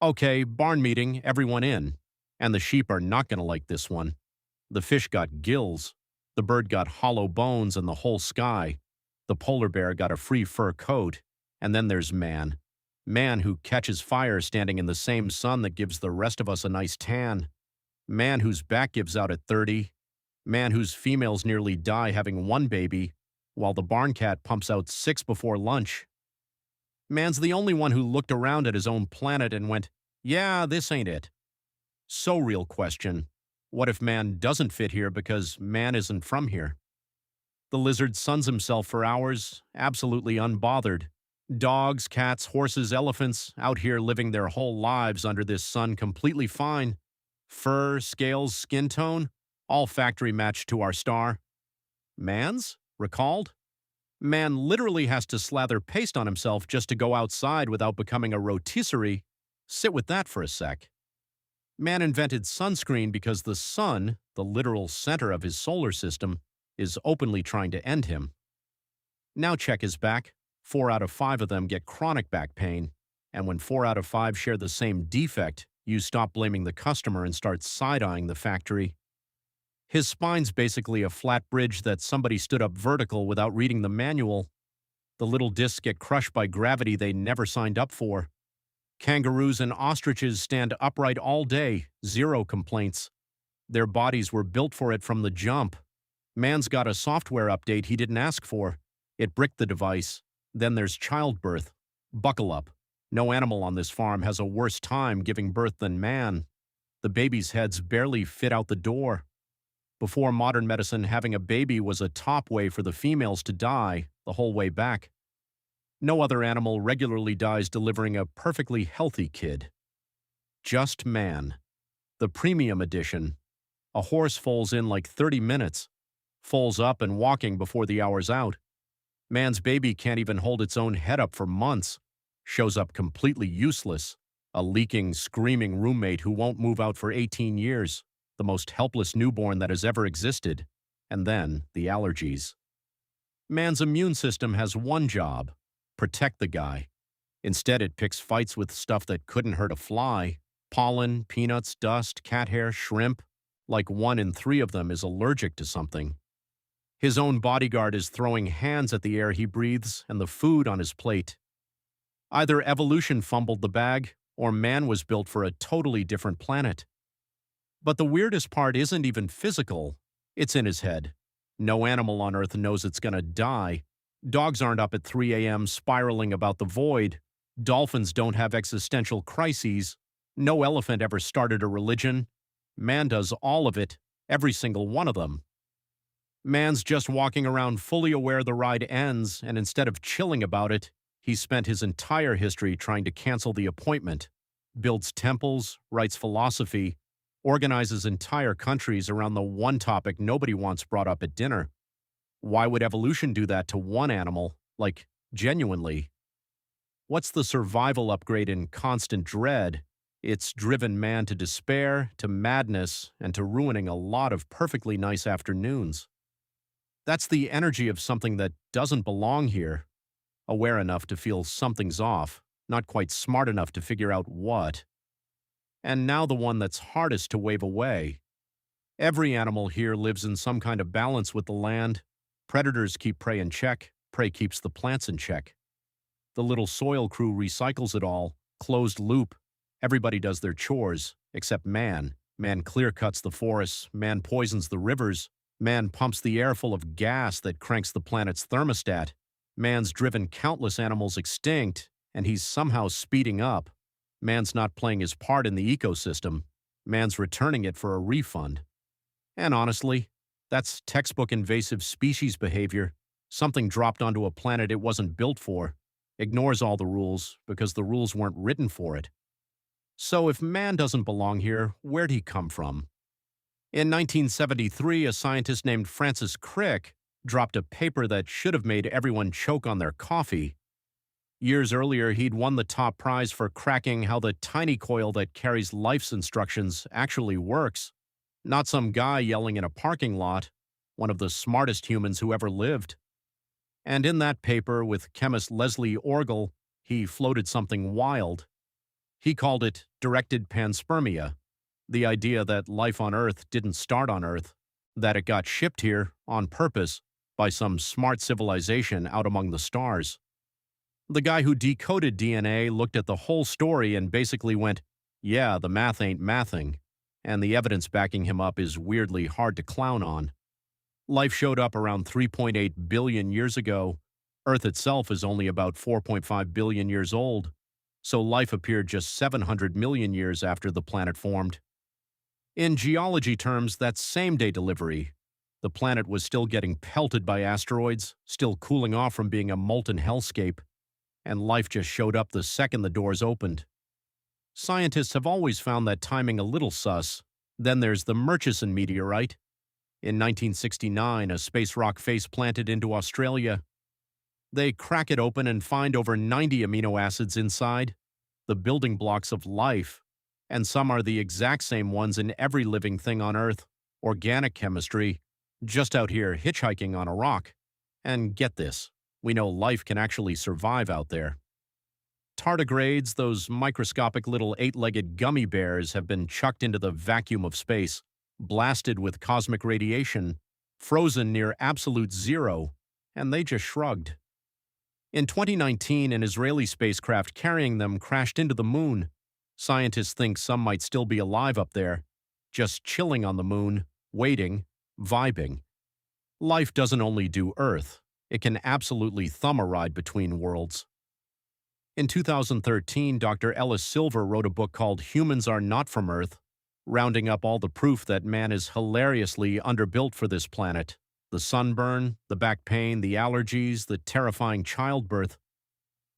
Okay, barn meeting, everyone in. And the sheep are not going to like this one. The fish got gills. The bird got hollow bones and the whole sky. The polar bear got a free fur coat. And then there's man. Man who catches fire standing in the same sun that gives the rest of us a nice tan. Man whose back gives out at 30. Man whose females nearly die having one baby, while the barn cat pumps out 6 before lunch. Man's the only one who looked around at his own planet and went, yeah, this ain't it. So real question. What if man doesn't fit here because man isn't from here? The lizard suns himself for hours, absolutely unbothered. Dogs, cats, horses, elephants, out here living their whole lives under this sun completely fine. Fur, scales, skin tone, all factory matched to our star. Man's? Recalled? Man literally has to slather paste on himself just to go outside without becoming a rotisserie. Sit with that for a sec. Man invented sunscreen because the sun, the literal center of his solar system, is openly trying to end him. Now check his back. 4 out of 5 of them get chronic back pain, and when 4 out of 5 share the same defect, you stop blaming the customer and start side-eyeing the factory. His spine's basically a flat bridge that somebody stood up vertical without reading the manual. The little discs get crushed by gravity they never signed up for. Kangaroos and ostriches stand upright all day, 0 complaints. Their bodies were built for it from the jump. Man's got a software update he didn't ask for. It bricked the device. Then there's childbirth. Buckle up. No animal on this farm has a worse time giving birth than man. The baby's heads barely fit out the door. Before modern medicine, having a baby was a top way for the females to die the whole way back. No other animal regularly dies delivering a perfectly healthy kid. Just man. The premium edition. A horse foals in like 30 minutes. Foals up and walking before the hour's out. Man's baby can't even hold its own head up for months. Shows up completely useless. A leaking, screaming roommate who won't move out for 18 years. The most helpless newborn that has ever existed. And then the allergies. Man's immune system has one job: protect the guy. Instead, it picks fights with stuff that couldn't hurt a fly. Pollen, peanuts, dust, cat hair, shrimp. Like 1 in 3 of them is allergic to something. His own bodyguard is throwing hands at the air he breathes and the food on his plate. Either evolution fumbled the bag, or man was built for a totally different planet. But the weirdest part isn't even physical. It's in his head. No animal on Earth knows it's gonna die. Dogs aren't up at 3 a.m. spiraling about the void. Dolphins don't have existential crises. No elephant ever started a religion. Man does all of it, every single one of them. Man's just walking around fully aware the ride ends, and instead of chilling about it, he's spent his entire history trying to cancel the appointment. Builds temples, writes philosophy, organizes entire countries around the one topic nobody wants brought up at dinner. Why would evolution do that to one animal? Like, genuinely? What's the survival upgrade in constant dread? It's driven man to despair, to madness, and to ruining a lot of perfectly nice afternoons. That's the energy of something that doesn't belong here. Aware enough to feel something's off, not quite smart enough to figure out what. And now the one that's hardest to wave away. Every animal here lives in some kind of balance with the land. Predators keep prey in check, prey keeps the plants in check. The little soil crew recycles it all, closed loop. Everybody does their chores, except man. Man clear-cuts the forests, man poisons the rivers, man pumps the air full of gas that cranks the planet's thermostat. Man's driven countless animals extinct, and he's somehow speeding up. Man's not playing his part in the ecosystem. Man's returning it for a refund. And honestly, that's textbook invasive species behavior. Something dropped onto a planet it wasn't built for. Ignores all the rules because the rules weren't written for it. So if man doesn't belong here, where'd he come from? In 1973, a scientist named Francis Crick dropped a paper that should have made everyone choke on their coffee. Years earlier, he'd won the top prize for cracking how the tiny coil that carries life's instructions actually works. Not some guy yelling in a parking lot, one of the smartest humans who ever lived. And in that paper, with chemist Leslie Orgel, he floated something wild. He called it directed panspermia, the idea that life on Earth didn't start on Earth, that it got shipped here on purpose by some smart civilization out among the stars. The guy who decoded DNA looked at the whole story and basically went, yeah, the math ain't mathing, and the evidence backing him up is weirdly hard to clown on. Life showed up around 3.8 billion years ago. Earth itself is only about 4.5 billion years old, so life appeared just 700 million years after the planet formed. In geology terms, that's same-day delivery. The planet was still getting pelted by asteroids, still cooling off from being a molten hellscape, and life just showed up the second the doors opened. Scientists have always found that timing a little sus. Then there's the Murchison meteorite. In 1969, a space rock face planted into Australia. They crack it open and find over 90 amino acids inside, the building blocks of life, and some are the exact same ones in every living thing on Earth, organic chemistry, just out here hitchhiking on a rock. And get this, we know life can actually survive out there. Tardigrades, those microscopic little 8-legged gummy bears, have been chucked into the vacuum of space, blasted with cosmic radiation, frozen near absolute zero, and they just shrugged. In 2019, an Israeli spacecraft carrying them crashed into the moon. Scientists think some might still be alive up there, just chilling on the moon, waiting, vibing. Life doesn't only do Earth, it can absolutely thumb a ride between worlds. In 2013, Dr. Ellis Silver wrote a book called Humans Are Not From Earth, rounding up all the proof that man is hilariously underbuilt for this planet. The sunburn, the back pain, the allergies, the terrifying childbirth.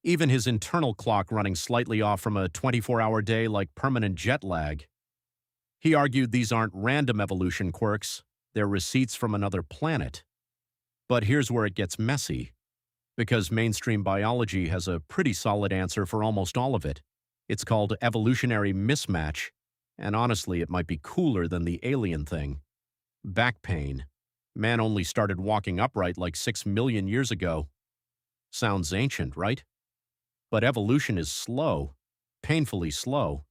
Even his internal clock running slightly off from a 24-hour day like permanent jet lag. He argued these aren't random evolution quirks, they're receipts from another planet. But here's where it gets messy, because mainstream biology has a pretty solid answer for almost all of it. It's called evolutionary mismatch, and honestly, it might be cooler than the alien thing. Back pain. Man only started walking upright like 6 million years ago. Sounds ancient, right? But evolution is slow, painfully slow.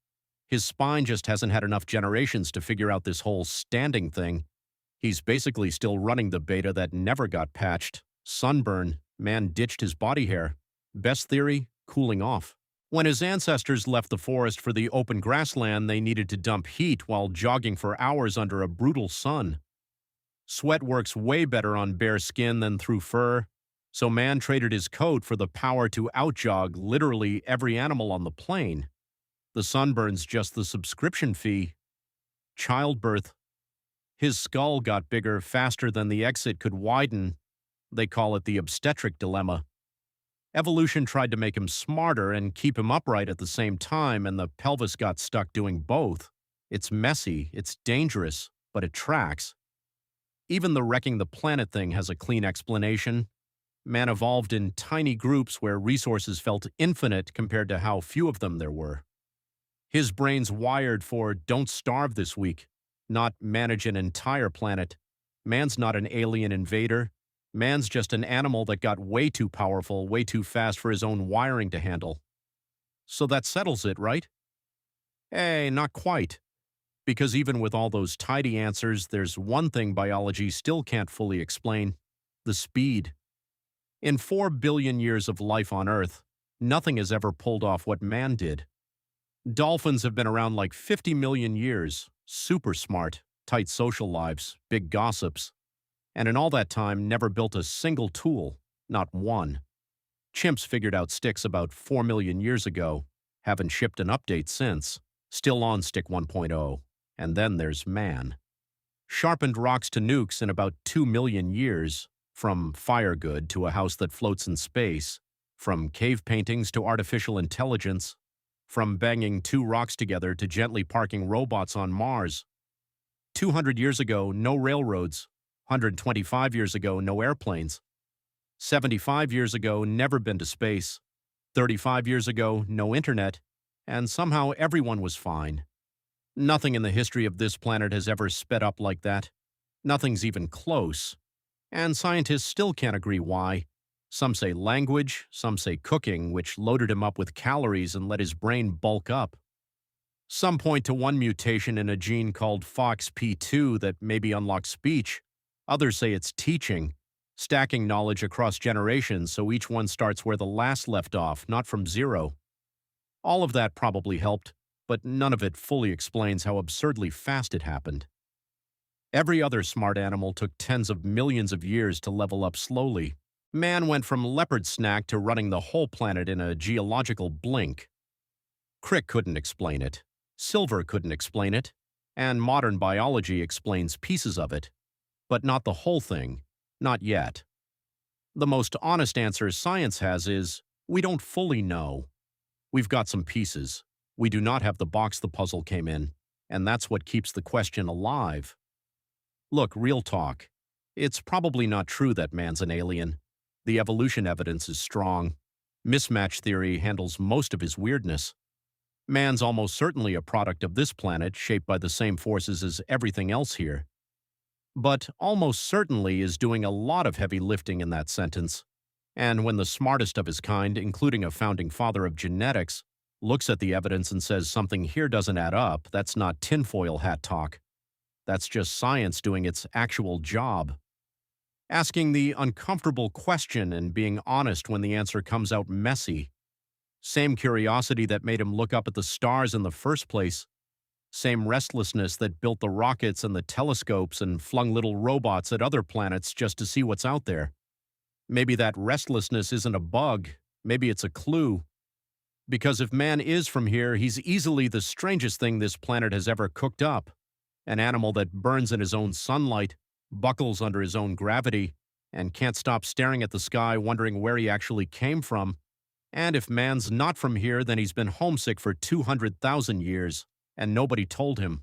His spine just hasn't had enough generations to figure out this whole standing thing. He's basically still running the beta that never got patched. Sunburn, man ditched his body hair. Best theory, cooling off. When his ancestors left the forest for the open grassland, they needed to dump heat while jogging for hours under a brutal sun. Sweat works way better on bare skin than through fur, so man traded his coat for the power to outjog literally every animal on the plain. The sunburn's just the subscription fee. Childbirth. His skull got bigger faster than the exit could widen. They call it the obstetric dilemma. Evolution tried to make him smarter and keep him upright at the same time, and the pelvis got stuck doing both. It's messy, it's dangerous, but it tracks. Even the wrecking the planet thing has a clean explanation. Man evolved in tiny groups where resources felt infinite compared to how few of them there were. His brain's wired for don't starve this week, not manage an entire planet. Man's not an alien invader. Man's just an animal that got way too powerful, way too fast for his own wiring to handle. So that settles it, right? Hey, not quite. Because even with all those tidy answers, there's one thing biology still can't fully explain: the speed. In 4 billion years of life on Earth, nothing has ever pulled off what man did. Dolphins have been around like 50 million years, super smart, tight social lives, big gossips, and in all that time never built a single tool, not one. Chimps figured out sticks about 4 million years ago, haven't shipped an update since, still on Stick 1.0. And then there's man. Sharpened rocks to nukes in about 2 million years, from firegood to a house that floats in space, from cave paintings to artificial intelligence, from banging 2 rocks together to gently parking robots on Mars. 200 years ago, no railroads. 125 years ago, no airplanes. 75 years ago, never been to space. 35 years ago, no internet. And somehow everyone was fine. Nothing in the history of this planet has ever sped up like that. Nothing's even close. And scientists still can't agree why. Some say language, some say cooking, which loaded him up with calories and let his brain bulk up. Some point to one mutation in a gene called FOXP2 that maybe unlocks speech. Others say it's teaching, stacking knowledge across generations so each one starts where the last left off, not from zero. All of that probably helped, but none of it fully explains how absurdly fast it happened. Every other smart animal took tens of millions of years to level up slowly. Man went from leopard snack to running the whole planet in a geological blink. Crick couldn't explain it. Silver couldn't explain it. And modern biology explains pieces of it. But not the whole thing. Not yet. The most honest answer science has is, we don't fully know. We've got some pieces. We do not have the box the puzzle came in. And that's what keeps the question alive. Look, real talk. It's probably not true that man's an alien. The evolution evidence is strong. Mismatch theory handles most of his weirdness. Man's almost certainly a product of this planet, shaped by the same forces as everything else here. But almost certainly is doing a lot of heavy lifting in that sentence. And when the smartest of his kind, including a founding father of genetics, looks at the evidence and says something here doesn't add up, that's not tinfoil hat talk. That's just science doing its actual job. Asking the uncomfortable question and being honest when the answer comes out messy. Same curiosity that made him look up at the stars in the first place. Same restlessness that built the rockets and the telescopes and flung little robots at other planets just to see what's out there. Maybe that restlessness isn't a bug. Maybe it's a clue. Because if man is from here, he's easily the strangest thing this planet has ever cooked up. An animal that burns in his own sunlight, buckles under his own gravity, and can't stop staring at the sky wondering where he actually came from. And if man's not from here, then he's been homesick for 200,000 years, and nobody told him.